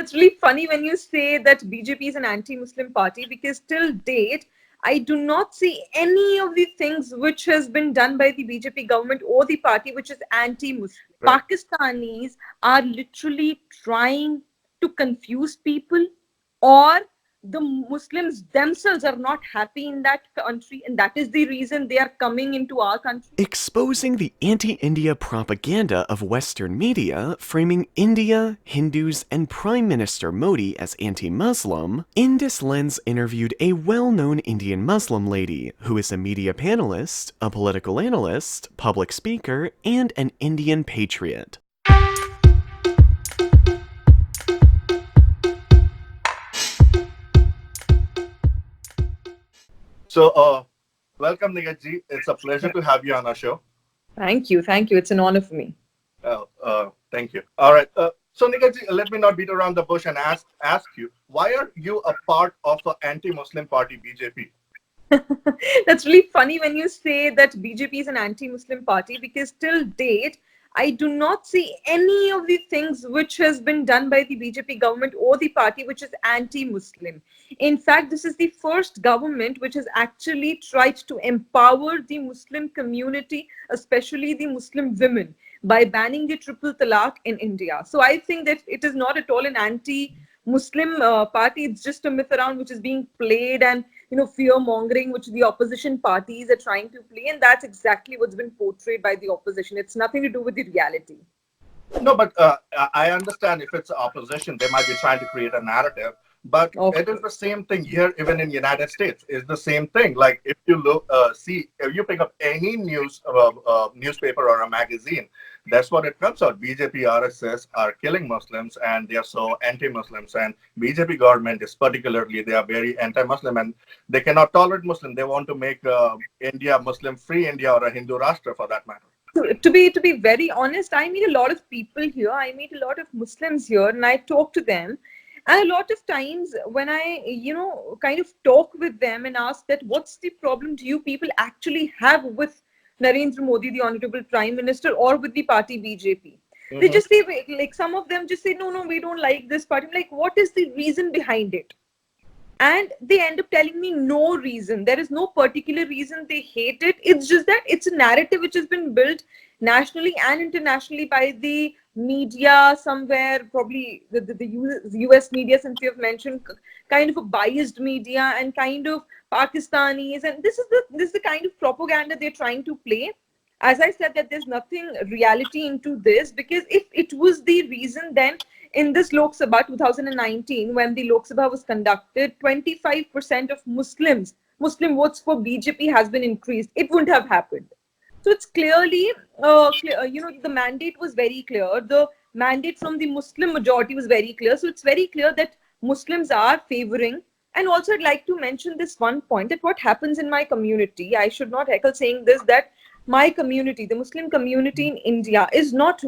That's really funny when you say that BJP is an anti-Muslim party, because till date, I do not see any of the things which has been done by the BJP government or the party which is anti-Muslim. Right. Pakistanis are literally trying to confuse people, or the Muslims themselves are not happy in that country, and that is the reason they are coming into our country. Exposing the anti-India propaganda of Western media, framing India, Hindus, and Prime Minister Modi as anti-Muslim, Indus Lens interviewed a well-known Indian Muslim lady who is a media panelist, a political analyst, public speaker, and an Indian patriot. So, welcome, Nighat ji. It's a pleasure to have you on our show. Thank you. Thank you. It's an honor for me. Thank you. All right. So, Nighat ji, let me not beat around the bush and ask you, why are you a part of the anti-Muslim party BJP? That's really funny when you say that BJP is an anti-Muslim party, because till date, I do not see any of the things which has been done by the BJP government or the party which is anti-Muslim. In fact, this is the first government which has actually tried to empower the Muslim community, especially the Muslim women, by banning the triple talaq in India. So I think that it is not at all an anti-Muslim party. It's just a myth around which is being played, and fear mongering which the opposition parties are trying to play, and that's exactly what's been portrayed by the opposition. It's nothing to do with the reality. No, but I understand if it's opposition, they might be trying to create a narrative. But it is the same thing here, even in United States. It's the same thing. Like if you look, if you pick up any newspaper or a magazine, that's what it comes out. BJP, RSS are killing Muslims, and they are so anti-Muslims. And BJP government is particularly, they are very anti-Muslim, and they cannot tolerate Muslim. They want to make India Muslim-free India, or a Hindu Rashtra for that matter. To be very honest, I meet a lot of people here. I meet a lot of Muslims here, and I talk to them. And a lot of times when I, kind of talk with them and ask that, what's the problem do you people actually have with Narendra Modi, the Honorable Prime Minister, or with the party BJP? They just say, like, some of them just say, no, we don't like this party. I'm like, what is the reason behind it? And they end up telling me no reason. There is no particular reason they hate it. It's just that it's a narrative which has been built nationally and internationally by the media somewhere, probably the US media, since you have mentioned, kind of a biased media, and kind of Pakistanis. And this is the kind of propaganda they're trying to play. As I said, that there's nothing reality into this, because if it was the reason, then in this Lok Sabha 2019, when the Lok Sabha was conducted, 25% of Muslim votes for BJP has been increased. It wouldn't have happened. So it's clearly, the mandate was very clear. The mandate from the Muslim majority was very clear. So it's very clear that Muslims are favoring. And also, I'd like to mention this one point, that what happens in my community, I should not heckle saying this, that my community, the Muslim community in India, is not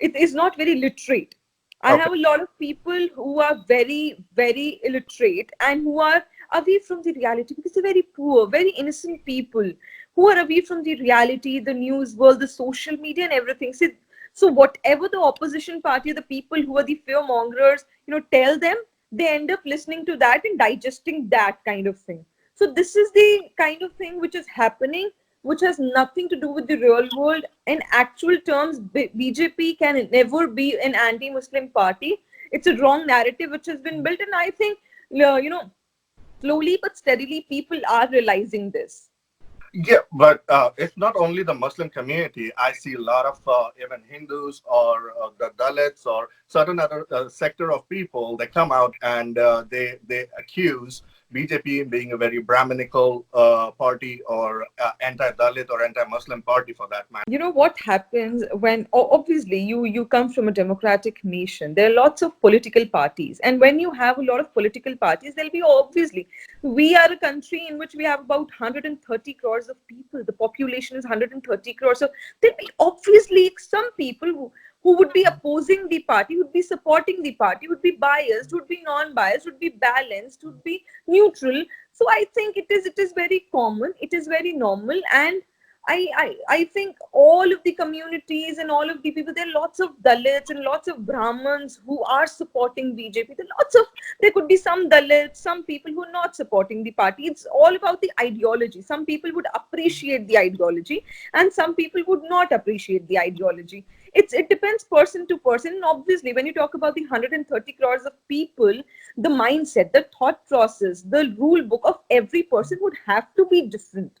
it is not very literate. I have a lot of people who are very, very illiterate, and who are away from the reality, because they're very poor, very innocent people who are away from the reality, the news world, the social media, and everything. So whatever the opposition party, the people who are the fear mongers, tell them, they end up listening to that and digesting that kind of thing. So this is the kind of thing which is happening, which has nothing to do with the real world. In actual terms, BJP can never be an anti-Muslim party. It's a wrong narrative which has been built, and I think, slowly but steadily, people are realizing this. Yeah, but it's not only the Muslim community. I see a lot of even Hindus, or the Dalits, or certain other sector of people. They come out and they accuse BJP being a very Brahminical party, or anti-Dalit or anti-Muslim party for that matter. You know what happens when, obviously, you come from a democratic nation. There are lots of political parties, and when you have a lot of political parties, there'll be, obviously, we are a country in which we have about 130 crores of people. The population is 130 crores. So there'll be obviously some people who would be opposing the party, would be supporting the party, would be biased, would be non-biased, would be balanced, would be neutral. So I think it is very common, it is very normal. And I think all of the communities and all of the people, there are lots of Dalits and lots of Brahmins who are supporting BJP. There could be some Dalits, some people who are not supporting the party. It's all about the ideology. Some people would appreciate the ideology and some people would not appreciate the ideology. It depends person to person. And obviously, when you talk about the 130 crores of people, the mindset, the thought process, the rule book of every person would have to be different.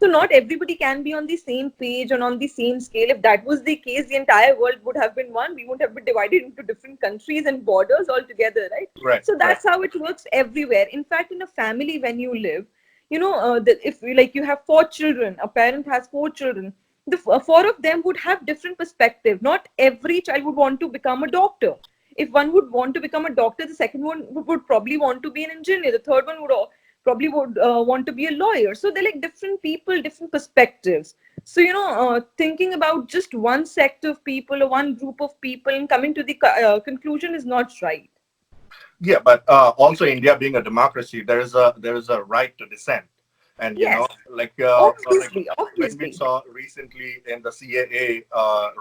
So not everybody can be on the same page and on the same scale. If that was the case, the entire world would have been one. We wouldn't have been divided into different countries and borders altogether, right? Right, So right. that's how it works everywhere. In fact, in a family, when you live, if you have four children, a parent has four children, the four of them would have different perspective. Not every child would want to become a doctor. If one would want to become a doctor, the second one would probably want to be an engineer. The third one probably would want to be a lawyer. So they're like different people, different perspectives. So thinking about just one sect of people or one group of people and coming to the conclusion is not right. Yeah, but also India being a democracy, there is a right to dissent, and Yes, like obviously, when we obviously. saw recently in the CAA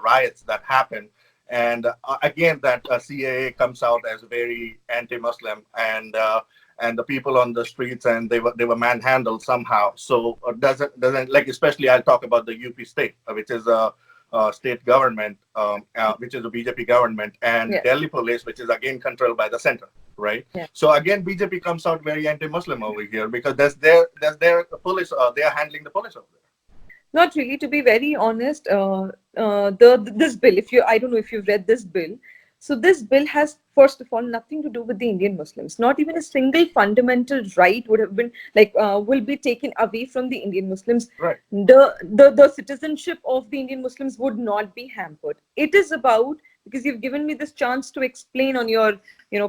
riots that happened, and again that CAA comes out as very anti-Muslim, and the people on the streets, and they were manhandled somehow. So doesn't like, especially I'll talk about the UP state, which is a state government, which is a BJP government, and Yes, Delhi police, which is again controlled by the center, right? yes. So again, BJP comes out very anti-Muslim over here because there's their police. They are handling the police over there. Not really, to be very honest. This bill, if you, I don't know if you've read this bill. So this bill has, first of all, nothing to do with the Indian Muslims. Not even a single fundamental right would have been will be taken away from the Indian Muslims. Right. The citizenship of the Indian Muslims would not be hampered. It is about, because you've given me this chance to explain on your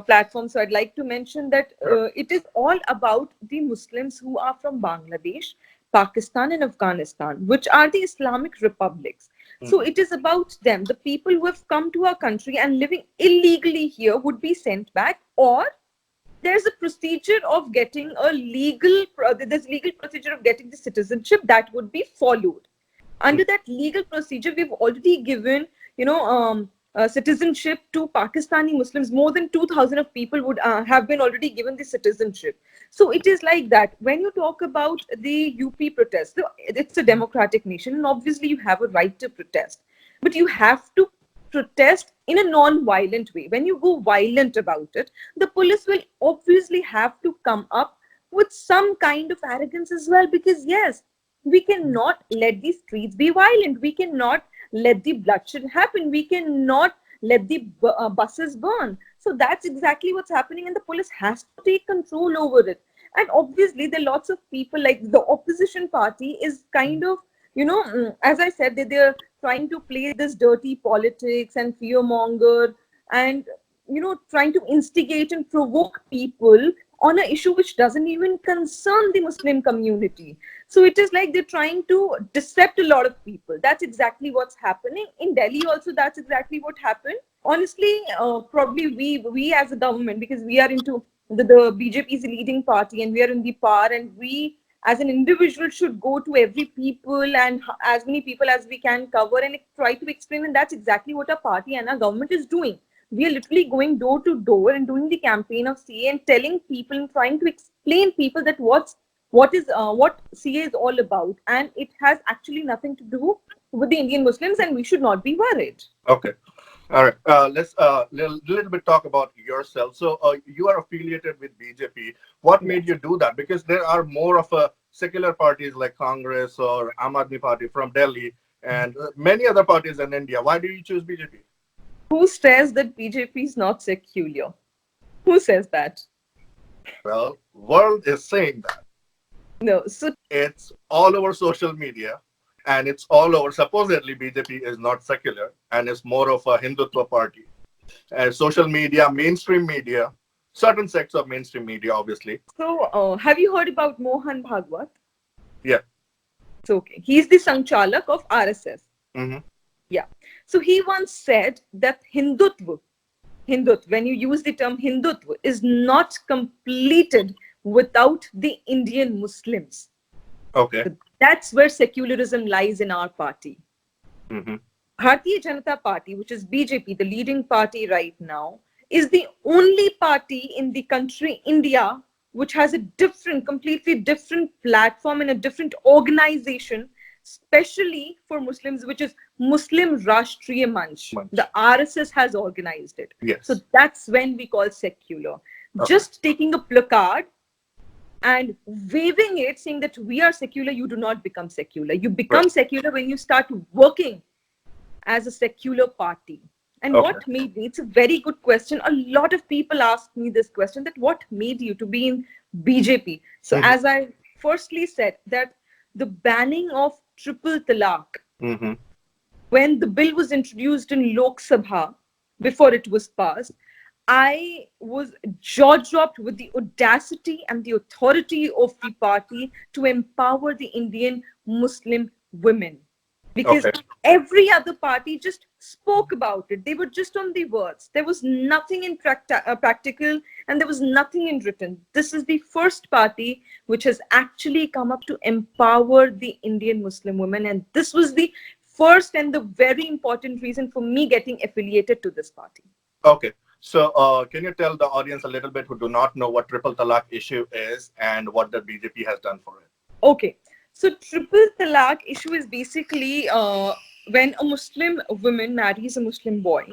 platform. So I'd like to mention that Sure. it is all about the Muslims who are from Bangladesh, Pakistan, and Afghanistan, which are the Islamic republics. So Mhm. it is about them. The people who have come to our country and living illegally here would be sent back, or there's a procedure of getting there's legal procedure of getting the citizenship that would be followed. Under that legal procedure, we've already given, citizenship to Pakistani Muslims. More than 2,000 of people would have been already given the citizenship. So it is like that. When you talk about the UP protest, so it's a democratic nation, and obviously you have a right to protest, but you have to protest in a non-violent way. When you go violent about it, the police will obviously have to come up with some kind of arrogance as well, because yes, we cannot let the streets be violent. We cannot let the bloodshed happen. We cannot let the buses burn. So that's exactly what's happening, and the police has to take control over it. And obviously, there are lots of people, like the opposition party is kind of, as I said, they're trying to play this dirty politics and fear monger, and trying to instigate and provoke people on an issue which doesn't even concern the Muslim community. So it is like they're trying to decept a lot of people. That's exactly what's happening in Delhi. Also, that's exactly what happened. Honestly, probably we as a government, because we are into the BJP is a leading party and we are in the power, and we as an individual should go to every people and as many people as we can cover and try to explain. And that's exactly what our party and our government is doing. We are literally going door to door and doing the campaign of CA and telling people and trying to explain people that what CA is all about, and it has actually nothing to do with the Indian Muslims, and we should not be worried. Okay. All right. Let's little bit talk about yourself. So you are affiliated with BJP. What made Yes. you do that? Because there are more of a secular parties like Congress or Aam Aadmi Party from Delhi, and many other parties in India. Why do you choose BJP? Who says that BJP is not secular? Who says that? Well, world is saying that. No. So It's all over social media, and it's all over. Supposedly, BJP is not secular, and it's more of a Hindutva party. Social media, mainstream media, certain sects of mainstream media, obviously. have you heard about Mohan Bhagwat? Yeah. So okay, he's the Sanchalak of RSS. Hmm. Yeah. So he once said that Hindutva, when you use the term Hindutva, is not completed without the Indian Muslims. Okay. That's where secularism lies in our party. Mm-hmm. Bharatiya Janata Party, which is BJP, the leading party right now, is the only party in the country, India, which has a different, completely different platform and a different organization, especially for Muslims, which is Muslim Rashtriya Manch. The RSS has organized it. Yes. So that's when we call secular. Okay. Just taking a placard and waving it, saying that we are secular, you do not become secular. You become secular when you start working as a secular party. And what made me, it's a very good question. A lot of people ask me this question, that what made you to be in BJP? So as I firstly said, that the banning of triple talaq, when the bill was introduced in Lok Sabha, before it was passed, I was jaw-dropped with the audacity and the authority of the party to empower the Indian Muslim women. Because every other party just spoke about it. They were just on the words. There was nothing in practical, and there was nothing in written. This is the first party which has actually come up to empower the Indian Muslim women. And this was the first and the very important reason for me getting affiliated to this party. Okay. So can you tell the audience a little bit who do not know what triple talaq issue is and what the BJP has done for it? Okay. So triple talaq issue is basically when a Muslim woman marries a Muslim boy,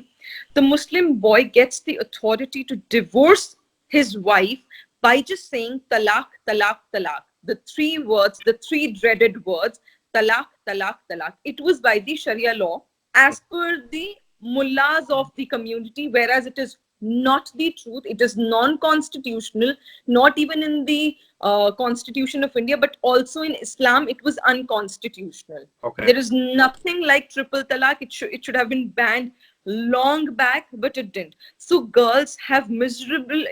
the Muslim boy gets the authority to divorce his wife by just saying talaq, talaq, talaq. The three words, the three dreaded words, talaq, talaq, talaq. It was by the Sharia law as per the mullahs of the community, whereas it is not the truth. It is non-constitutional, not even in the Constitution of India, but also in Islam, it was unconstitutional. There is nothing like triple talaq. It should have been banned long back, but it didn't. So girls have miserable,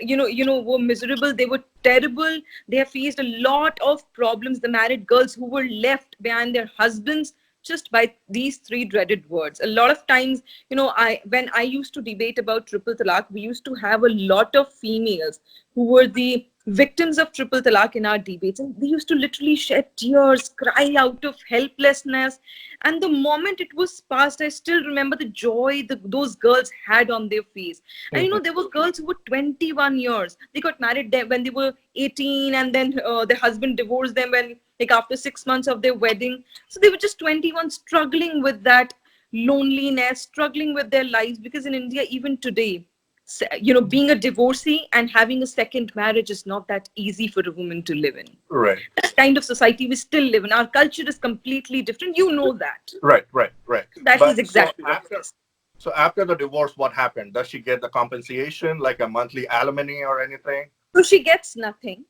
were miserable. They were terrible. They have faced a lot of problems. The married girls who were left behind their husbands just by these three dreaded words. A lot of times, when I used to debate about triple talaq, we used to have a lot of females who were the victims of triple talaq in our debates, and they used to literally shed tears, cry out of helplessness. And the moment it was passed, I still remember the joy those girls had on their face. And there were girls who were 21 years. They got married when they were 18, and then their husband divorced them when, after 6 months of their wedding. So they were just 21, struggling with that loneliness, struggling with their lives, because in India, even today, being a divorcee and having a second marriage is not that easy for a woman to live in. Right. That kind of society we still live in. Our culture is completely different. You know that. Right. That is exactly what it is. So after the divorce, what happened? Does she get the compensation, like a monthly alimony or anything? So she gets nothing.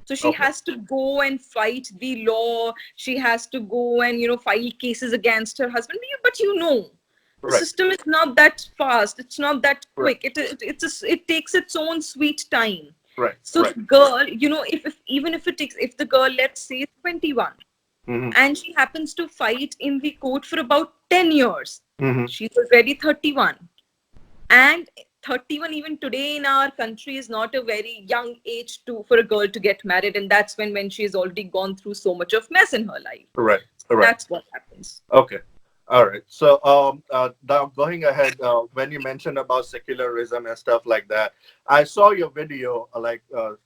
So she has to go and fight the law. She has to go and, file cases against her husband. But the system is not that fast. It's not that quick. It takes its own sweet time. Right. So the girl, if the girl, let's say, is 21, and she happens to fight in the court for about 10 years, she's already 31. And 31 even today in our country is not a very young age for a girl to get married, and that's when she has already gone through so much of mess in her life. Right. That's what happens. Okay. All right. So now going ahead, when you mentioned about secularism and stuff like that, I saw your video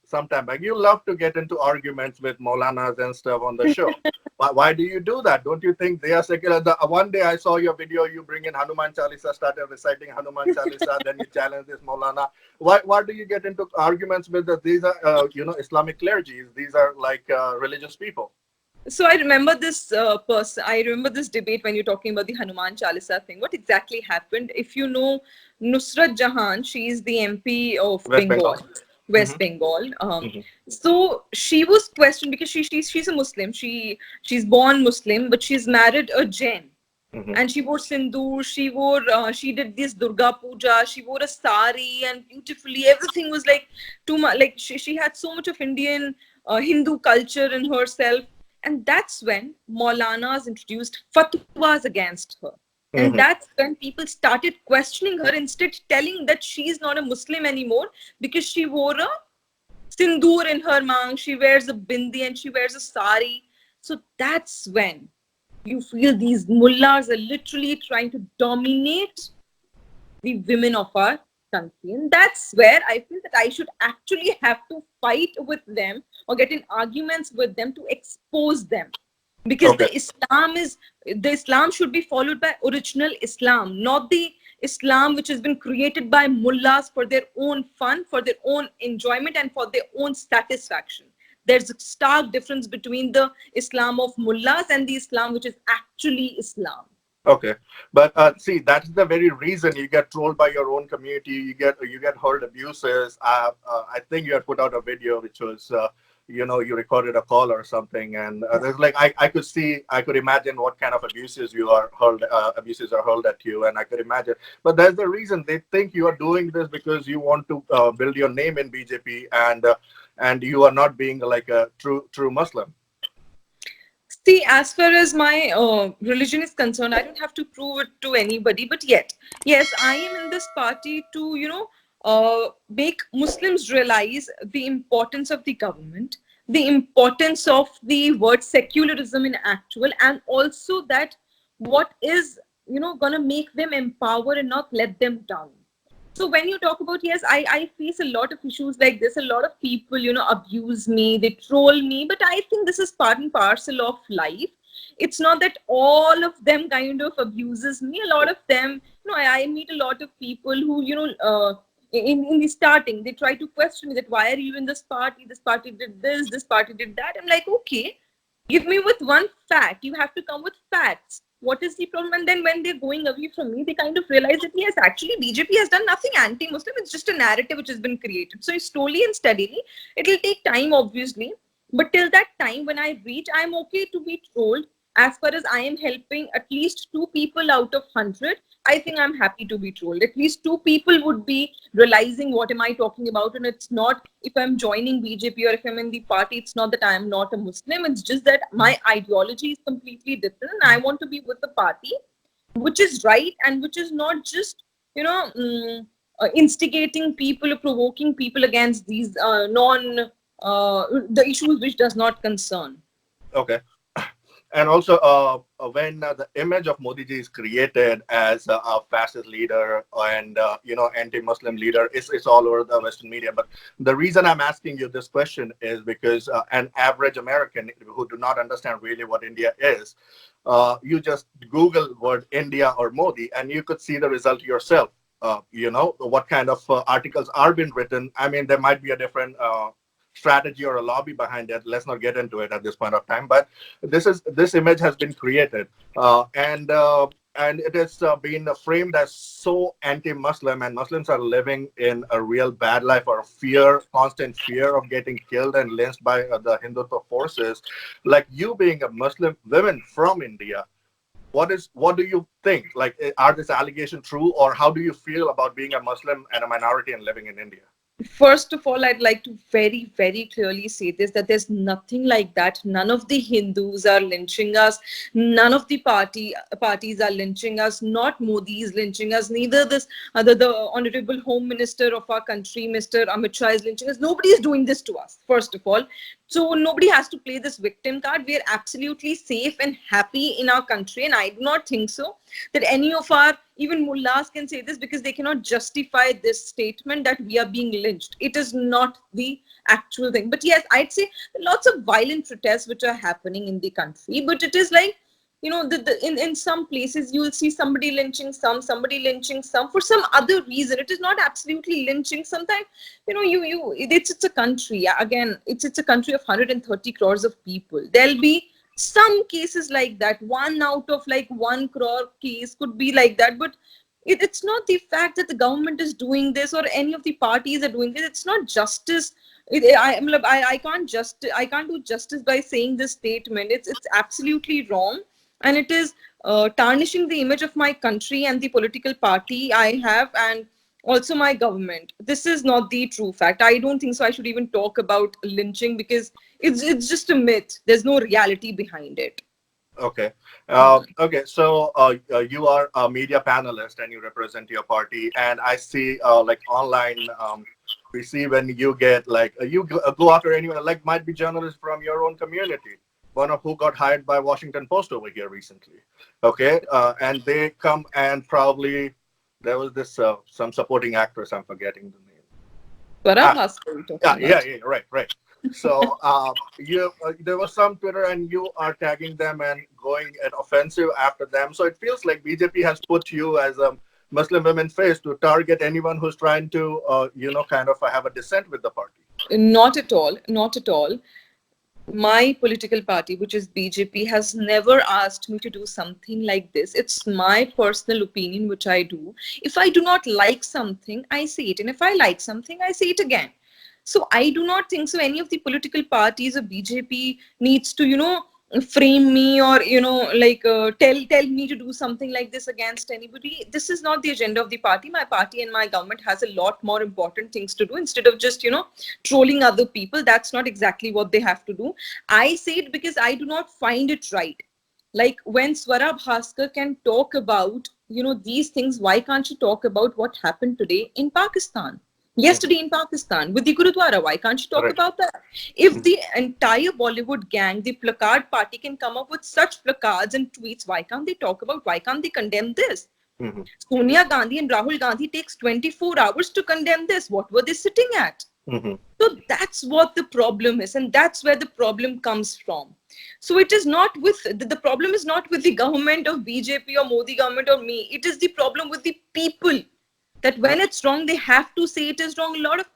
sometime back. You love to get into arguments with Maulanas and stuff on the show. Why do you do that? Don't you think they are secular? One day I saw your video, you bring in Hanuman Chalisa, started reciting Hanuman Chalisa, then you challenge this Maulana. Why do you get into arguments with these are Islamic clergy? These are religious people. So I remember this I remember this debate when you're talking about the Hanuman Chalisa thing. What exactly happened? If you know Nusrat Jahan, she is the MP of West Bengal. So she was questioned because she's a Muslim. She's born Muslim, but she's married a Jain. And she wore sindoor. She did this Durga Puja. She wore a sari, and beautifully everything was too much. She had so much of Indian Hindu culture in herself. And that's when Maulanas introduced fatwas against her. And that's when people started questioning her, instead telling that she's not a Muslim anymore because she wore a sindoor in her mang, she wears a bindi and she wears a sari. So that's when you feel these mullahs are literally trying to dominate the women of our country. And that's where I feel that I should actually have to fight with them or get in arguments with them to expose them. Because Okay. the Islam should be followed by original Islam, not the Islam which has been created by mullahs for their own fun, for their own enjoyment, and for their own satisfaction. There's a stark difference between the Islam of mullahs and the Islam which is actually Islam. Okay, but see, that's the very reason you get trolled by your own community. You get heard abuses. I think you had put out a video which was, you recorded a call or something, and there's like I could imagine what kind of abuses are hurled at you, and I could imagine. But that's the reason they think you are doing this because you want to build your name in BJP, and you are not being like a true Muslim. See, as far as my religion is concerned, I don't have to prove it to anybody. But yet, yes, I am in this party to, make Muslims realize the importance of the government, the importance of the word secularism in actual, and also that what is, gonna make them empower and not let them down. So when you talk about, yes, I face a lot of issues like this. A lot of people, abuse me, they troll me, but I think this is part and parcel of life. It's not that all of them kind of abuses me. A lot of them, I meet a lot of people who, in the starting, they try to question me that why are you in this party did this party did that. I'm like, okay, give me with one fact. You have to come with facts. What is the problem? And then when they're going away from me, they kind of realize that yes, actually BJP has done nothing anti-Muslim. It's just a narrative which has been created. So slowly and steadily, it'll take time, obviously. But till that time, when I reach, I'm okay to be trolled. As far as I am helping at least 2 people out of 100, I think I'm happy to be trolled. At least 2 people would be realizing what am I talking about. And it's not if I'm joining BJP or if I'm in the party, it's not that I am not a Muslim. It's just that my ideology is completely different. And I want to be with the party which is right and which is not just, instigating people or provoking people against these the issues which does not concern. Okay. And also, when the image of Modi ji is created as a fascist leader and anti-Muslim leader, it's all over the Western media. But the reason I'm asking you this question is because an average American who do not understand really what India is, you just Google word India or Modi, and you could see the result yourself. What kind of articles are being written. I mean, there might be a different strategy or a lobby behind it. Let's not get into it at this point of time. But this image has been created, and it has been framed as so anti-Muslim, and Muslims are living in a real bad life or constant fear of getting killed and lynched by the Hindutva forces. Like you being a Muslim woman from India, what do you think? Like, are this allegation true, or how do you feel about being a Muslim and a minority and living in India? First of all, I'd like to very, very clearly say this, that there's nothing like that. None of the Hindus are lynching us. None of the parties are lynching us. Not Modi is lynching us. Neither the Honorable Home Minister of our country, Mr. Amit Shah, is lynching us. Nobody is doing this to us, first of all. So nobody has to play this victim card. We are absolutely safe and happy in our country. And I do not think so that any of our, even mullahs can say this, because they cannot justify this statement that we are being lynched. It is not the actual thing. But yes, I'd say lots of violent protests which are happening in the country. But it is like, in some places you will see somebody lynching some for some other reason. It is not absolutely lynching. Sometimes, it's a country. Again, it's a country of 130 crores of people. There'll be some cases like that. 1 out of like 1 crore case could be like that. But it's not the fact that the government is doing this or any of the parties are doing this. It's not justice. I can't do justice by saying this statement. It's absolutely wrong, and it is tarnishing the image of my country and the political party I have, and also my government. This is not the true fact. I don't think so. I should even talk about lynching because it's just a myth. There's no reality behind it. Okay. Okay. So you are a media panelist and you represent your party. And I see like online, we see when you get like, go after anyone, like might be journalists from your own community. one of who got hired by Washington Post over here recently. Okay, and they come and probably there was this some supporting actress. I'm forgetting the name. Swarab Ah, Bhaskar you're yeah, talking yeah, about. yeah, right, right. So you there was some Twitter, and you are tagging them and going an offensive after them. So it feels like BJP has put you as a Muslim women face to target anyone who's trying to kind of have a dissent with the party. Not at all. Not at all. My political party, which is BJP, has never asked me to do something like this. It's my personal opinion, which I do. If I do not like something, I say it. And if I like something, I say it again. So I do not think so any of the political parties or BJP needs to, frame me or, tell me to do something like this against anybody. This is not the agenda of the party. My party and my government has a lot more important things to do instead of just, trolling other people. That's not exactly what they have to do. I say it because I do not find it right. Like when Swarab Bhaskar can talk about, these things, why can't you talk about what happened today in Pakistan? Mhm. Yesterday in Pakistan with the Gurudwara, why can't you talk Right. about that? If Mhm. the entire Bollywood gang, the placard party, can come up with such placards and tweets, why can't they talk about, why can't they condemn this? Mhm. Sonia Gandhi and Rahul Gandhi takes 24 hours to condemn this. What were they sitting at? Mhm. So that's what the problem is, and that's where the problem comes from. So it is not with the problem is not with the government of BJP or Modi government or me. It is the problem with the people that when it's wrong, they have to say it is wrong. A lot of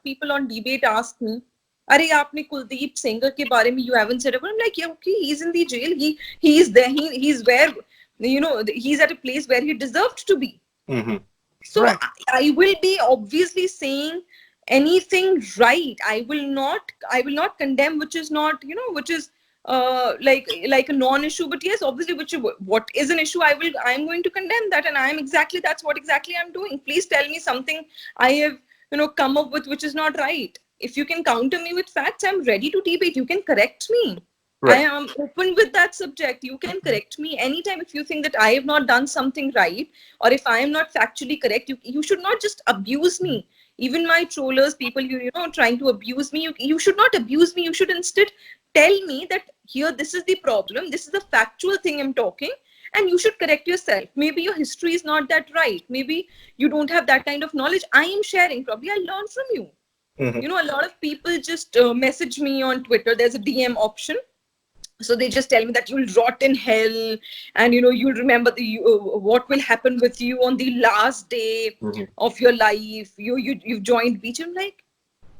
people on debate ask me, "Arey, आपने कुलदीप सेंगर के बारे में you haven't said about?" I'm like, yeah, okay, he's in the jail. He's there. He's where he's at a place where he deserved to be. Mhm. So Right. I will be obviously saying anything right. I will not condemn which is not, which is like a non-issue. But yes, obviously, what is an issue, I'm going to condemn that, and that's what exactly I'm doing. Please tell me something I have come up with which is not right. If you can counter me with facts, I'm ready to debate. You can correct me. I Right. am open with that subject. You can correct me anytime if you think that I have not done something right, or if I am not factually correct. You should not just abuse me. Even my trollers, people trying to abuse me, you should not abuse me. You should instead tell me that here, this is the problem, this is the factual thing I'm talking, and you should correct yourself. Maybe your history is not that right, maybe you don't have that kind of knowledge. I am sharing, probably I'll learn from you. Mhm. A lot of people just message me on Twitter. There's a DM option, so they just tell me that you'll rot in hell, and you'll remember what will happen with you on the last day Mhm. of your life. You've joined beach. I'm like,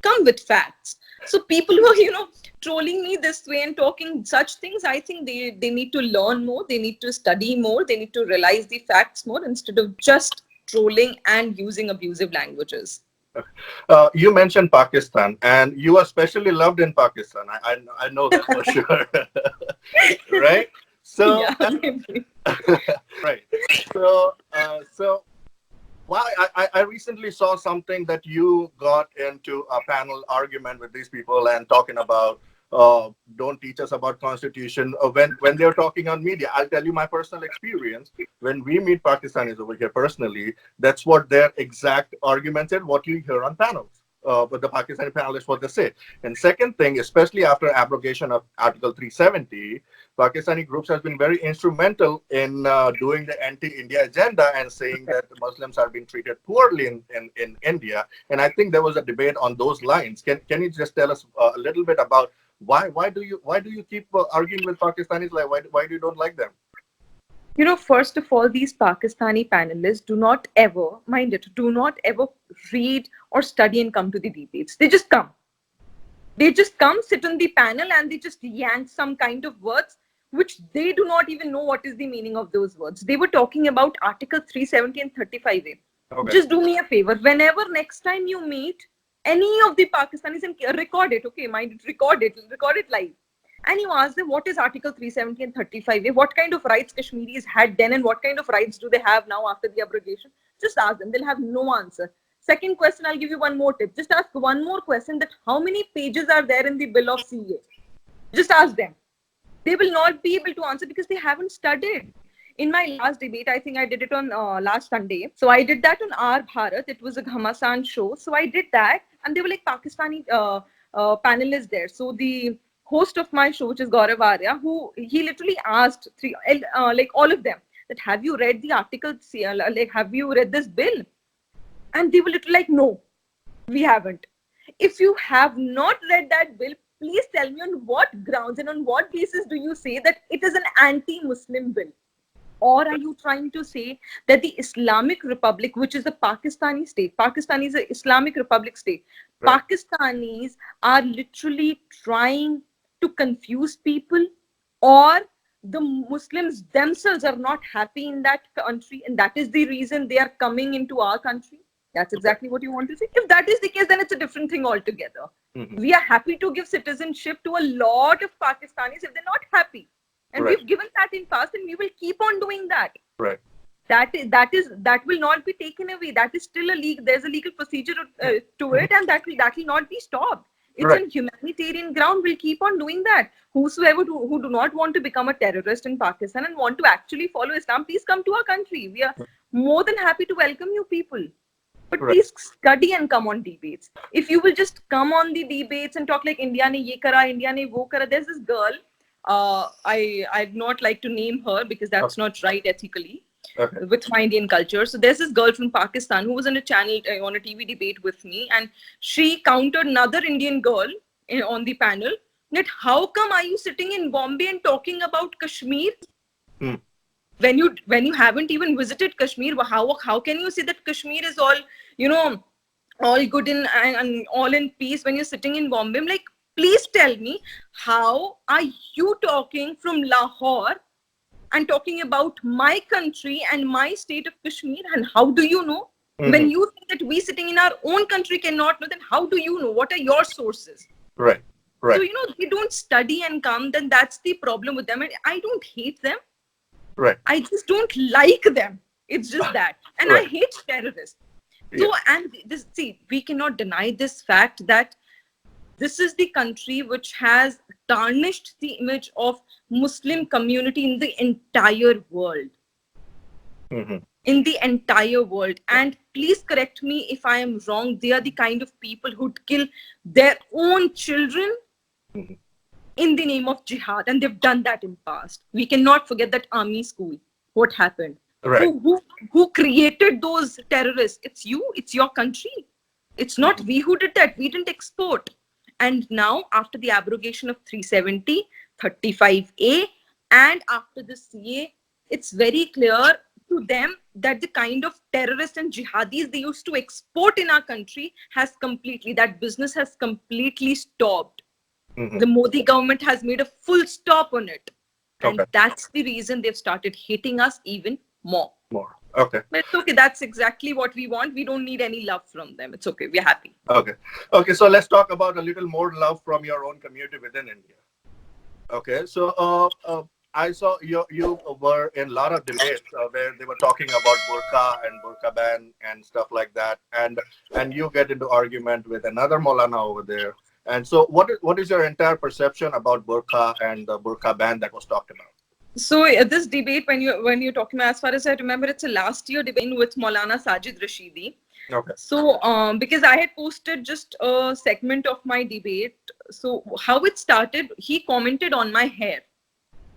come with facts. So people who are trolling me this way and talking such things, I think they need to learn more, they need to study more, they need to realize the facts more instead of just trolling and using abusive languages. You mentioned Pakistan, and you are especially loved in Pakistan. I know that for sure. Right. So Yeah, maybe. right. So well, I recently saw something that you got into a panel argument with these people and talking about don't teach us about constitution when they're talking on media. I'll tell you my personal experience. When we meet Pakistanis over here personally, that's what their exact arguments and what you hear on panels. But the Pakistani panelists, what they say. And second thing, especially after abrogation of Article 370, Pakistani groups has been very instrumental in doing the anti-India agenda and saying that the Muslims are being treated poorly in India. And I think there was a debate on those lines. Can you just tell us a little bit about why do you keep arguing with Pakistanis? Like why do you don't like them? First of all, these Pakistani panelists do not ever, mind it, do not ever read or study and come to the debates. They just come. They just come, sit on the panel, and they just yank some kind of words which they do not even know what is the meaning of those words. They were talking about Article 370 and 35A. Okay. Just do me a favor. Whenever next time you meet any of the Pakistanis, and record it, okay, mind it, record it live. And you ask them what is Article 370 and 35A, what kind of rights Kashmiris had then, and what kind of rights do they have now after the abrogation. Just ask them. They'll have no answer. Second question, I'll give you one more tip. Just ask one more question, that how many pages are there in the bill of CA? Just ask them. They will not be able to answer because they haven't studied. In my last debate, I think I did it on last Sunday. So I did that on Our Bharat. It was a Ghamasan show. So I did that, and they were like Pakistani panelists there. So the host of my show, which is Gaurav Arya, who he literally asked like all of them that have you read the article? Like, have you read this bill? And they were literally like, no, we haven't. If you have not read that bill, please tell me on what grounds and on what basis do you say that it is an anti-Muslim bill? Or are you trying to say that the Islamic Republic, which is the Pakistani state, Pakistan is an Islamic Republic state, Right. Pakistanis are literally trying to confuse people, or the Muslims themselves are not happy in that country, and that is the reason they are coming into our country? That's exactly what you want to say. If that is the case, then it's a different thing altogether. Mhm. We are happy to give citizenship to a lot of Pakistanis if they're not happy. And Right. we've given that in past, and we will keep on doing that. Right. That will not be taken away. That is still a legal. There's a legal procedure to it, and that will not be stopped. It's Right. on humanitarian ground. We'll keep on doing that. Whosoever who do not want to become a terrorist in Pakistan and want to actually follow Islam, please come to our country. We are more than happy to welcome you people. But Right. please study and come on debates. If you will just come on the debates and talk like India ne ye kara, India ne wo kara. There's this girl. I'd not like to name her because that's not right ethically Okay. with my Indian culture. So there's this girl from Pakistan who was on a channel on a TV debate with me, and she countered another Indian girl on the panel that how come are you sitting in Bombay and talking about Kashmir? Hmm. When you haven't even visited Kashmir, how can you say that Kashmir is all all good and all in peace when you're sitting in Bombay? I'm like, please tell me, how are you talking from Lahore and talking about my country and my state of Kashmir? And how do you know? When you think that we sitting in our own country cannot know, then how do you know? What are your sources? Right. Right. So, they don't study and come, then that's the problem with them. And I don't hate them. Right. I just don't like them. It's just that. And Right. I hate terrorists. Yeah. So, and this, see, we cannot deny this fact that this is the country which has tarnished the image of Muslim community in the entire world. Mm-hmm. In the entire world. And please correct me if I am wrong. They are the kind of people who'd kill their own children Mm-hmm. in the name of jihad. And they've done that in past. We cannot forget that army school. What happened? Right. Who created those terrorists? It's you. It's your country. It's not we who did that. We didn't export. And now, after the abrogation of 370, 35A, and after the CA, it's very clear to them that the kind of terrorists and jihadis they used to export in our country that business has completely stopped. Mm-hmm. The Modi government has made a full stop on it. And Okay. that's the reason they've started hating us even more. More. Okay. But it's okay. That's exactly what we want. We don't need any love from them. It's okay. We're happy. Okay. Okay. So let's talk about a little more love from your own community within India. Okay. So I saw you were in a lot of debates where they were talking about burqa and burqa ban and stuff like that, and you get into argument with another Maulana over there. And so, what is your entire perception about burqa and the burqa ban that was talked about? So this debate, when you're talking about, as far as I remember, it's a last year debate with Maulana Sajid Rashidi. Okay. So because I had posted just a segment of my debate, so how it started, he commented on my hair.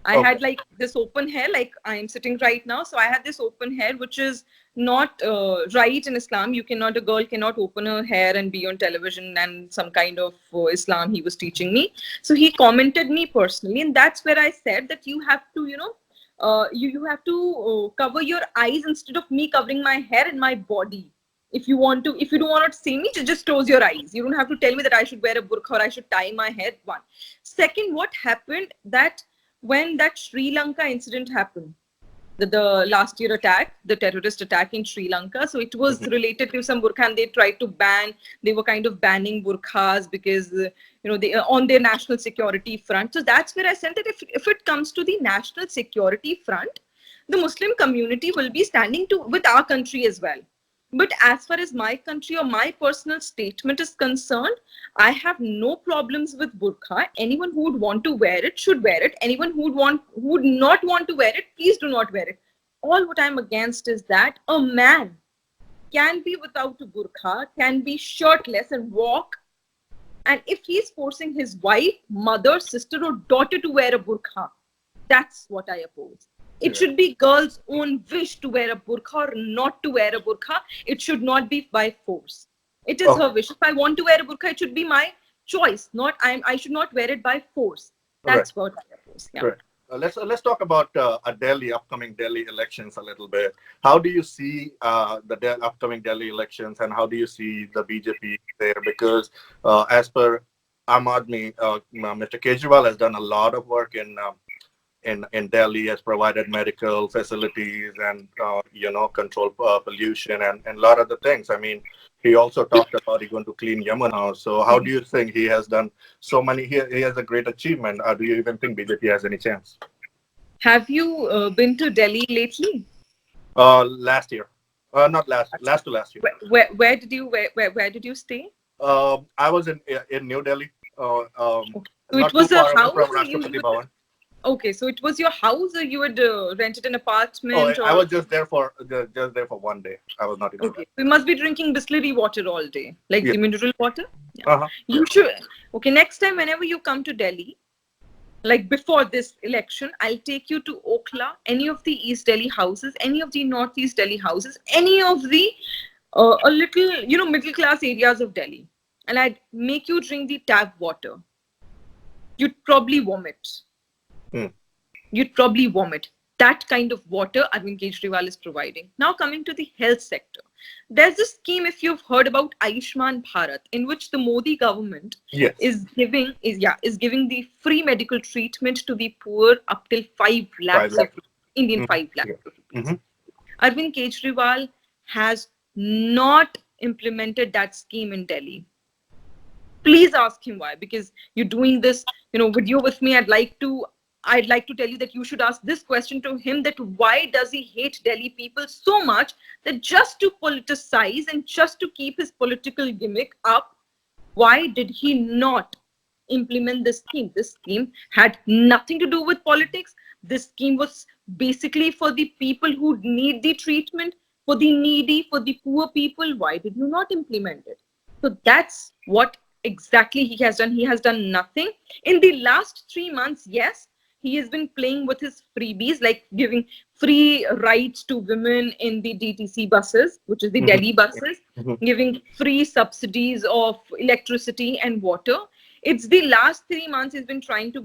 I had like this open hair, like I am sitting right now. So I had this open hair, which is not right in Islam. A girl cannot open her hair and be on television and some kind of Islam he was teaching me. So he commented me personally, and that's where I said that you have to, you have to cover your eyes instead of me covering my hair and my body. If you don't want to see me, just close your eyes. You don't have to tell me that I should wear a burqa or I should tie my hair. One. Second, what happened that when that Sri Lanka incident happened, the last year attack, the terrorist attack in Sri Lanka. So it was related to some burqa, and they tried to they were kind of banning burqas because, they on their national security front. So that's where I said that if it comes to the national security front, the Muslim community will be standing with our country as well. But as far as my country or my personal statement is concerned, I have no problems with burqa. Anyone who would want to wear it should wear it. Anyone who would not want to wear it, please do not wear it. All what I'm against is that a man can be without a burqa, can be shirtless and walk And if he's forcing his wife, mother, sister, or daughter to wear a burqa, that's what I oppose. It should be girls' own wish to wear a burqa or not to wear a burqa. It should not be by force. It is her wish. If I want to wear a burqa, it should be my choice. Not I should not wear it by force. Right. That's what I oppose. Yeah. Right. Let's talk about upcoming Delhi elections a little bit. How do you see the upcoming Delhi elections, and how do you see the BJP there? Because as per Aam Aadmi, Mr. Kejriwal has done a lot of work in Delhi, has provided medical facilities and control pollution and a lot of the things. I mean, he also talked about he's going to clean Yamuna. So how do you think he has done so many? He has a great achievement. Do you even think BJP has any chance? Have you been to Delhi lately? Last year, not last to last year. Where did you stay? I was in New Delhi. So Not it was too a far away house, from or Rashtrapati Bhavan. okay, so it was your house, or you had rented an apartment? I was just there for 1 day. I was not in. Okay, we must be drinking distillery water all day, like the mineral water. Yeah. Uh-huh. You should. Okay, next time whenever you come to Delhi, like before this election, I'll take you to Okhla, any of the East Delhi houses, any of the Northeast Delhi houses, any of the a little middle class areas of Delhi, and I'd make you drink the tap water. You'd probably vomit. You'd probably vomit. That kind of water Arvind Kejriwal is providing. Now coming to the health sector. There's a scheme, if you've heard about Ayushman Bharat, in which the Modi government is giving the free medical treatment to the poor up till 5 lakhs of Indian 5 lakhs of rupees. Arvind Kejriwal has not implemented that scheme in Delhi. Please ask him why, because you're doing this, video with me. I'd like to tell you that you should ask this question to him, that why does he hate Delhi people so much that just to politicize and just to keep his political gimmick up, why did he not implement this scheme? This scheme had nothing to do with politics. This scheme was basically for the people who need the treatment, for the needy, for the poor people. Why did you not implement it? So that's what exactly he has done. He has done nothing. In the last 3 months, yes, he has been playing with his freebies, like giving free rides to women in the DTC buses, which is the Delhi buses, giving free subsidies of electricity and water. It's the last 3 months he's been trying to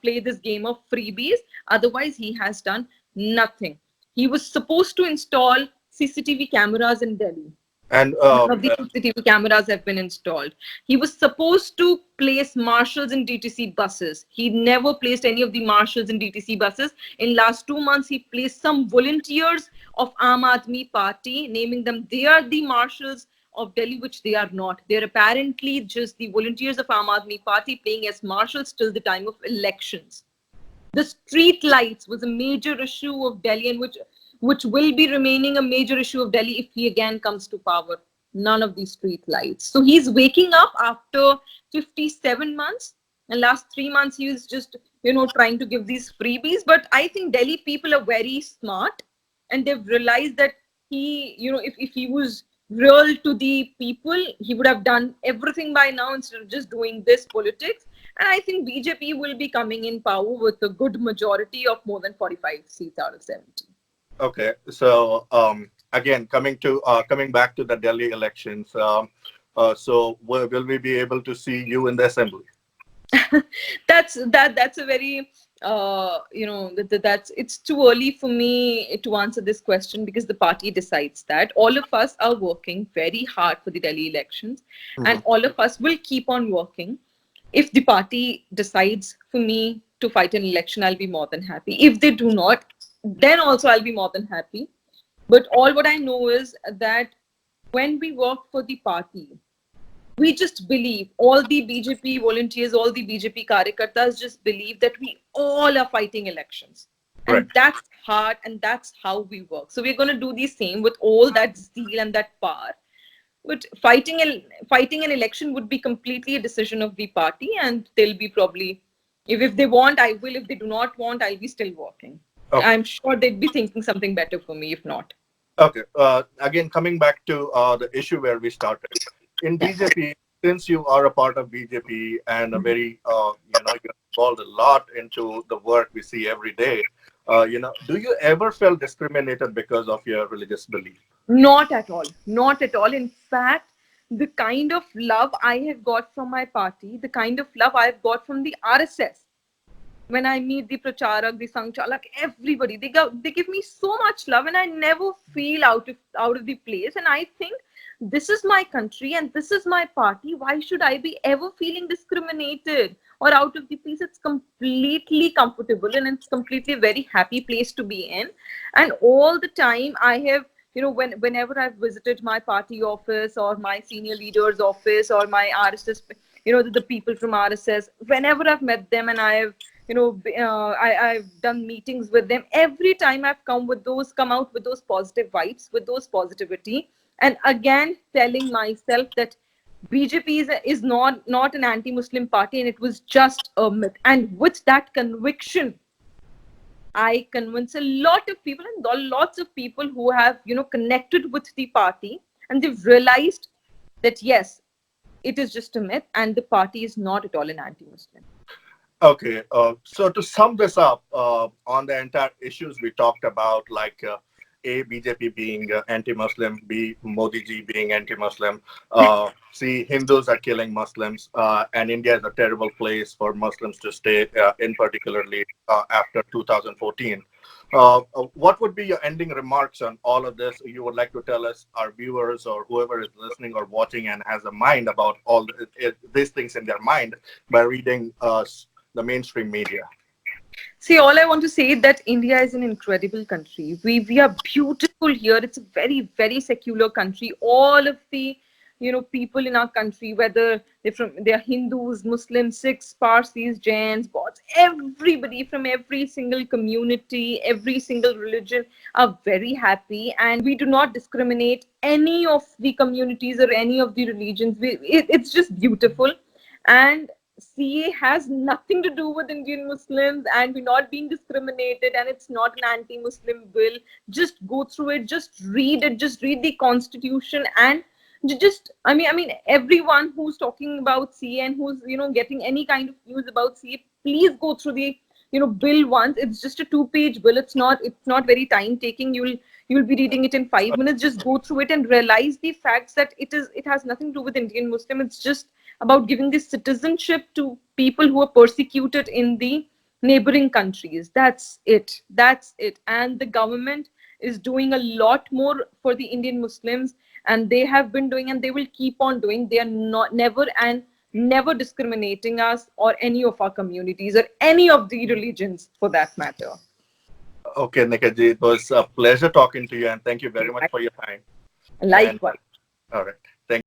play this game of freebies. Otherwise, he has done nothing. He was supposed to install CCTV cameras in Delhi. And none of the CCTV cameras have been installed. He was supposed to place marshals in DTC buses. He never placed any of the marshals in DTC buses. In last 2 months, he placed some volunteers of Aam Aadmi Party, naming them they are the marshals of Delhi, which they are not. They're apparently just the volunteers of Aam Aadmi Party playing as marshals till the time of elections. The street lights was a major issue of Delhi, and which will be remaining a major issue of Delhi if he again comes to power. None of these street lights. So he's waking up after 57 months. And last 3 months, he was just, trying to give these freebies. But I think Delhi people are very smart, and they've realized that he, if he was real to the people, he would have done everything by now instead of just doing this politics. And I think BJP will be coming in power with a good majority of more than 45 seats out of 70. Okay, so again, coming back to the Delhi elections, so will we be able to see you in the assembly? That's a very it's too early for me to answer this question, because the party decides that. All of us are working very hard for the Delhi elections, and all of us will keep on working. If the party decides for me to fight an election, I'll be more than happy. If they do not, then also I'll be more than happy. But all what I know is that when we work for the party, we just believe, all the BJP volunteers, all the BJP karyakartas just believe that we all are fighting elections. And Right. that's hard, and that's how we work. So we're going to do the same with all that zeal and that power. But fighting an election would be completely a decision of the party, and they'll be probably, if they want, I will. If they do not want, I'll be still working. Okay. I'm sure they'd be thinking something better for me if not. Okay. Again, coming back to the issue where we started. In BJP, since you are a part of BJP and a very, you're involved a lot into the work we see every day, do you ever feel discriminated because of your religious belief? Not at all. Not at all. In fact, the kind of love I have got from my party, the kind of love I've got from the RSS, when I meet the pracharak, the sangchalak, everybody, they give me so much love, and I never feel out of the place. And I think this is my country and this is my party. Why should I be ever feeling discriminated or out of the place? It's completely comfortable and it's completely very happy place to be in. And all the time I have, whenever I've visited my party office or my senior leader's office or my RSS, the people from RSS, whenever I've met them and I have, I've done meetings with them, every time I've come out with those positive vibes, with those positivity, and again telling myself that BJP is not an anti-Muslim party, and it was just a myth. And with that conviction, I convince a lot of people, and lots of people who have connected with the party, and they've realized that yes, it is just a myth, and the party is not at all an anti-Muslim. Okay, so to sum this up, on the entire issues we talked about, like A, BJP being anti-Muslim, B, Modi ji being anti-Muslim, C, Hindus are killing Muslims, and India is a terrible place for Muslims to stay, in particularly after 2014. What would be your ending remarks on all of this? You would like to tell us, our viewers or whoever is listening or watching and has a mind about all these things in their mind by reading the mainstream media? See, all I want to say is that India is an incredible country. We are beautiful here. It's a very, very secular country. All of the people in our country, whether they're Hindus, Muslims, Sikhs, Parsis, Jains, Bauds, everybody from every single community, every single religion are very happy, and we do not discriminate any of the communities or any of the religions. It's just beautiful. And CA has nothing to do with Indian Muslims, and we're not being discriminated, and it's not an anti-Muslim bill. Just go through it, just read it, just read the constitution, and I mean, everyone who's talking about CA and who's getting any kind of news about CA, please go through the bill once. It's just a 2-page bill. It's not very time taking. You'll be reading it in 5 minutes. Just go through it and realize the facts that it has nothing to do with Indian Muslim. It's just about giving this citizenship to people who are persecuted in the neighboring countries. That's it. And the government is doing a lot more for the Indian Muslims, and they have been doing, and they will keep on doing. They are never discriminating us or any of our communities or any of the religions for that matter. Okay, Nighat ji, it was a pleasure talking to you, and thank you very much for your time. Likewise. All right.